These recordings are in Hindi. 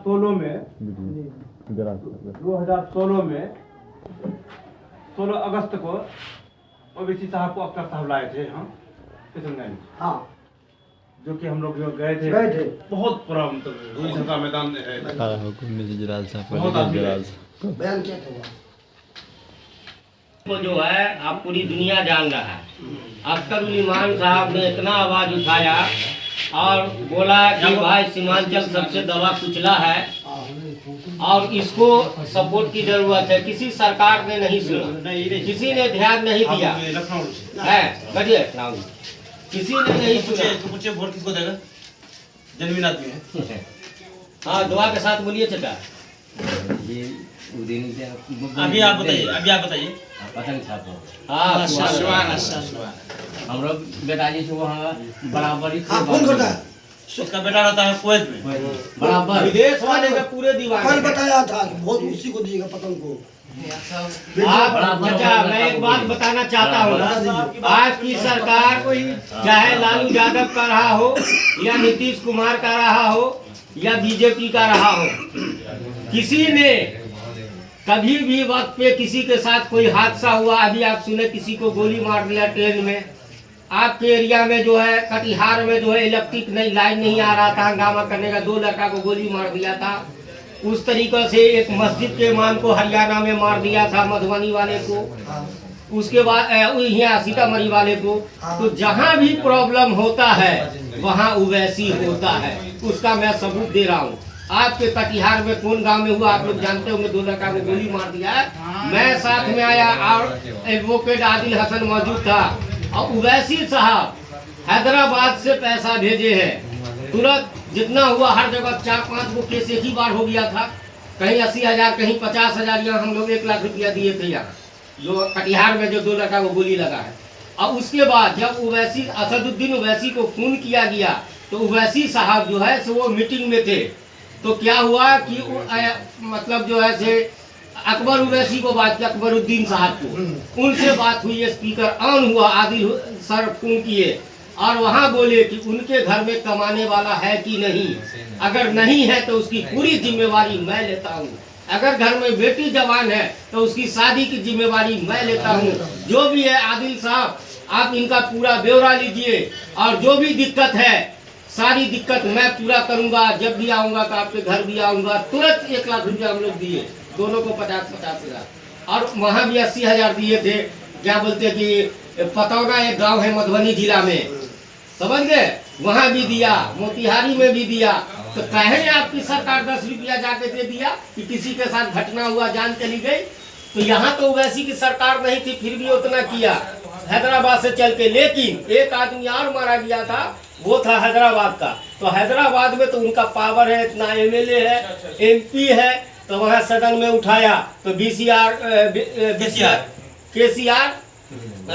2016 में 16 अगस्त को ओबीसी साहब को अख्तर साहब लाए थे हम किशनगंज। हाँ, जो कि हम लोग गए थे बहुत बड़ा मतलब का मैदान है। बहुत आदमी गए। बयान क्या था को जो है आप पूरी दुनिया जान रहा है। अख्तर इमाम साहब ने इतना आवाज उठाया और बोला कि भाई सीमांचल सबसे दबा कुचला है और इसको सपोर्ट की जरूरत है। किसी सरकार ने नहीं सुना, किसी ने ध्यान नहीं दिया है। करिए किसी ने नहीं सुना। पूछे वोट किसको देगा? जनवीन आदमी है। हाँ, दुआ के साथ बोलिए चाचा। अभी आप बताइए। हाँ, हम लोग बेटा जी से वहाँ बराबरी उसका बेटा रहता है कुवैत में बराबर विदेश वाले का पूरे दीवाने। कल बताया था कि वोट उसी को दिएगा पतंग को। चाचा मैं एक बात बताना चाहता हूँ, आज की सरकार चाहे लालू यादव का रहा हो या नीतीश कुमार का रहा हो या बीजेपी का रहा हो, किसी ने कभी भी वक्त पे किसी के साथ कोई हादसा हुआ, अभी आप सुने किसी को गोली मार दिया ट्रेन में, आपके एरिया में जो है कटिहार में जो है इलेक्ट्रिक नहीं लाइन नहीं आ रहा था, हंगामा करने का 2 लड़का को गोली मार दिया था। उस तरीके से एक मस्जिद के इमाम को हरियाणा में मार दिया था, मधुबनी वाले को, उसके बाद यहाँ सीतामढ़ी वाले को। तो जहाँ भी प्रॉब्लम होता है वहाँ ओवैसी होता है, उसका मैं सबूत दे रहा हूँ। आपके कटिहार में कौन गांव में हुआ आप लोग जानते होंगे, 2 लड़का को गोली मार दिया है। मैं साथ में आया और एडवोकेट आदिल हसन मौजूद था और ओवैसी साहब हैदराबाद से पैसा भेजे हैं। तुरंत जितना हुआ हर जगह 4-5 वो केस एक ही बार हो गया था। कहीं 80,000 कहीं 50,000, यहाँ हम लोग 1 लाख रुपया दिए थे यहाँ जो कटिहार में जो 2 लड़का को गोली लगा है। और उसके बाद जब ओवैसी असदुद्दीन ओवैसी को खून किया गया तो ओवैसी साहब जो है वो मीटिंग में थे। तो क्या हुआ कि मतलब जो है से अकबर ओवैसी को बात किया, अकबरुद्दीन साहब को, उनसे बात हुई, स्पीकर ऑन हुआ, आदिल सर फोन किए और वहाँ बोले कि उनके घर में कमाने वाला है कि नहीं, अगर नहीं है तो उसकी पूरी जिम्मेवारी मैं लेता हूँ, अगर घर में बेटी जवान है तो उसकी शादी की जिम्मेवारी मैं लेता हूँ। जो भी है आदिल साहब आप इनका पूरा ब्यौरा लीजिए और जो भी दिक्कत है सारी दिक्कत मैं पूरा करूंगा। जब भी आऊंगा तो आपके घर भी आऊंगा। तुरंत 1 लाख रुपया हम लोग दिए, दोनों को 50,000 और वहाँ भी 80,000 दिए थे। क्या बोलते कि पतौना एक गांव है मधुबनी जिला में, समझ गए, वहाँ भी दिया, मोतिहारी में भी दिया। तो कहे आपकी सरकार 10 रुपया जाके दे दिया कि किसी के साथ घटना हुआ जान चली गई। तो यहाँ तो वैसी की सरकार नहीं थी, फिर भी उतना किया हैदराबाद से चल के। लेकिन एक आदमी और मारा गया था, वो था हैदराबाद का। तो हैदराबाद में तो उनका पावर है, इतना एमएलए है, एमपी है, तो वहाँ सदन में उठाया तो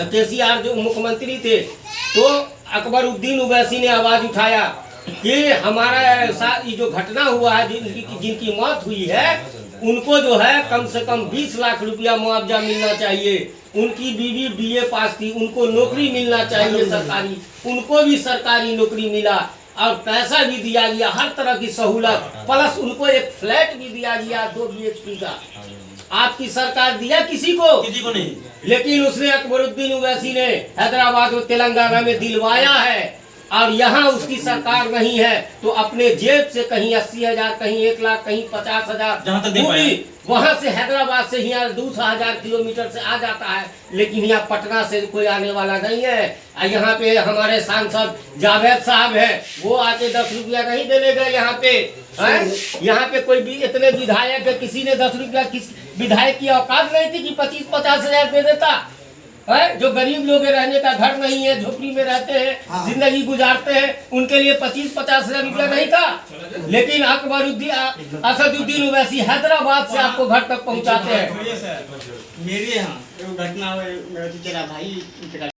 केसीआर जो मुख्यमंत्री थे, तो अकबरुद्दीन ओवैसी ने आवाज उठाया कि हमारा साथ ये जो घटना हुआ है, जिनकी मौत हुई है, उनको जो है कम से कम 20 लाख रुपया मुआवजा मिलना चाहिए। उनकी बीवी बीए पास थी, उनको नौकरी मिलना चाहिए सरकारी, उनको भी सरकारी नौकरी मिला और पैसा भी दिया गया, हर तरह की सहूलत, प्लस उनको एक फ्लैट भी दिया गया 2 BHK का। आपकी सरकार दिया किसी को नहीं, लेकिन उसने अकबरुद्दीन ओवैसी ने हैदराबाद और तेलंगाना में दिलवाया है। और यहाँ उसकी सरकार नहीं है तो अपने जेब से कहीं 80,000 कहीं 1 लाख कहीं 50,000 वहाँ से हैदराबाद से यहाँ 200,000 किलोमीटर से आ जाता है। लेकिन यहाँ पटना से कोई आने वाला नहीं है। यहाँ पे हमारे सांसद जावेद साहब है, वो आके 10 रुपया नहीं देने गए यहाँ पे। यहाँ पे कोई भी इतने विधायक है, किसी ने 10 रुपया, किस विधायक की औकात नहीं थी कि 25-50,000 दे देता है। जो गरीब लोग रहने का घर नहीं है, झोपड़ी में रहते हैं, जिंदगी गुजारते हैं, उनके लिए 25-50,000 रुपया नहीं था। लेकिन असदुद्दीन ओवैसी हैदराबाद से आपको घर तक पहुंचाते हैं। मेरे यहाँ घटना हुई, मेरा भाई